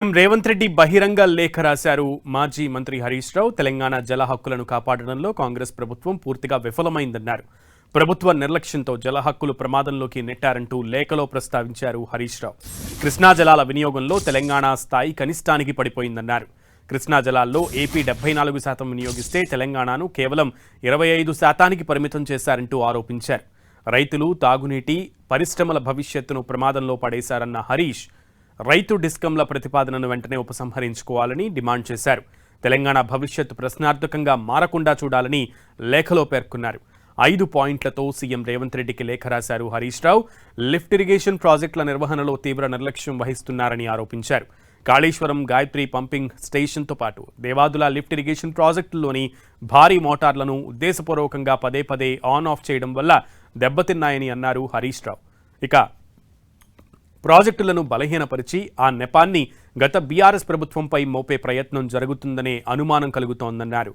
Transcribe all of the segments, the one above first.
రేవంత్ రెడ్డి బహిరంగ లేఖ రాశారు. మాజీ మంత్రి హరీష్ రావు తెలంగాణ జల హక్కులను కాపాడడంలో కాంగ్రెస్ ప్రభుత్వం పూర్తిగా విఫలమైందన్నారు. ప్రభుత్వ నిర్లక్ష్యంతో జల హక్కులు ప్రమాదంలోకి నెట్టారంటూ లేఖలో ప్రస్తావించారు హరీష్ రావు. కృష్ణా జలాల వినియోగంలో తెలంగాణ స్థాయి కనిష్టానికి పడిపోయిందన్నారు. కృష్ణా జలాల్లో ఏపీ 74% వినియోగిస్తే తెలంగాణను కేవలం 25% పరిమితం చేశారంటూ ఆరోపించారు. రైతులు, తాగునీటి, పరిశ్రమల భవిష్యత్తును ప్రమాదంలో పడేశారన్న హరీష్ రైతు డిస్కంల ప్రతిపాదనను వెంటనే ఉపసంహరించుకోవాలని డిమాండ్ చేశారు. తెలంగాణ భవిష్యత్తు ప్రశ్నార్థకంగా మారకుండా చూడాలని లేఖలో పేర్కొన్నారు. 5 పాయింట్లతో సీఎం రేవంత్ రెడ్డికి లేఖ రాశారు హరీష్ రావు. లిఫ్ట్ ఇరిగేషన్ ప్రాజెక్టుల నిర్వహణలో తీవ్ర నిర్లక్ష్యం వహిస్తున్నారని ఆరోపించారు. కాళేశ్వరం, గాయత్రి పంపింగ్ స్టేషన్తో పాటు దేవాదుల లిఫ్ట్ ఇరిగేషన్ ప్రాజెక్టుల్లోని భారీ మోటార్లను ఉద్దేశపూర్వకంగా పదే పదే ఆన్ ఆఫ్ చేయడం వల్ల దెబ్బతిన్నాయని అన్నారు హరీష్ రావు. ఇక ప్రాజెక్టులను బలహీనపరిచి ఆ నెపాన్ని గత బీఆర్ఎస్ ప్రభుత్వంపై మోపే ప్రయత్నం జరుగుతుందనే అనుమానం కలుగుతోందన్నారు.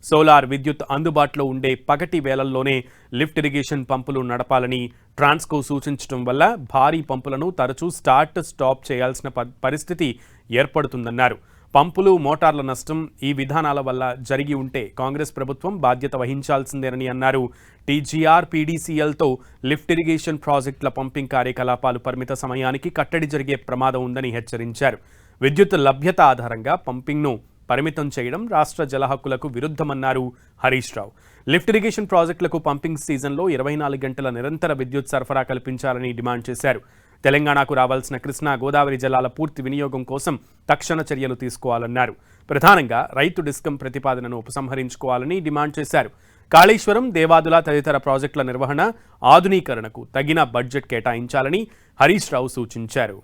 సోలార్ విద్యుత్ అందుబాటులో ఉండే పగటి వేళల్లోనే లిఫ్ట్ ఇరిగేషన్ పంపులు నడపాలని ట్రాన్స్కో సూచించడం వల్ల భారీ పంపులను తరచూ స్టార్ట్ స్టాప్ చేయాల్సిన పరిస్థితి ఏర్పడుతుందన్నారు. పంపులు, మోటార్ల నష్టం ఈ విధానాల వల్ల జరిగి ఉంటే కాంగ్రెస్ ప్రభుత్వం బాధ్యత వహించాల్సిందేనని అన్నారు. టీజీఆర్, పీడీసీఎల్తో లిఫ్ట్ ఇరిగేషన్ ప్రాజెక్టుల పంపింగ్ కార్యకలాపాలు పరిమిత సమయానికి కట్టడి జరిగే ప్రమాదం ఉందని హెచ్చరించారు. విద్యుత్ లభ్యత ఆధారంగా పంపింగ్ను పరిమితం చేయడం రాష్ట్ర జల హక్కులకు విరుద్ధమన్నారు హరీష్ రావు. లిఫ్ట్ ఇరిగేషన్ ప్రాజెక్టులకు పంపింగ్ సీజన్లో 24 గంటల నిరంతర విద్యుత్ సరఫరా కల్పించాలని డిమాండ్ చేశారు. తెలంగాణకు రావాల్సిన కృష్ణా, గోదావరి జలాల పూర్తి వినియోగం కోసం తక్షణ చర్యలు తీసుకోవాలన్నారు. ప్రధానంగా రైతు డిస్కం ప్రతిపాదనను ఉపసంహరించుకోవాలని డిమాండ్ చేశారు. కాళేశ్వరం, దేవాదుల తదితర ప్రాజెక్టుల నిర్వహణ, ఆధునీకరణకు తగిన బడ్జెట్ కేటాయించాలని హరీష్ రావు సూచించారు.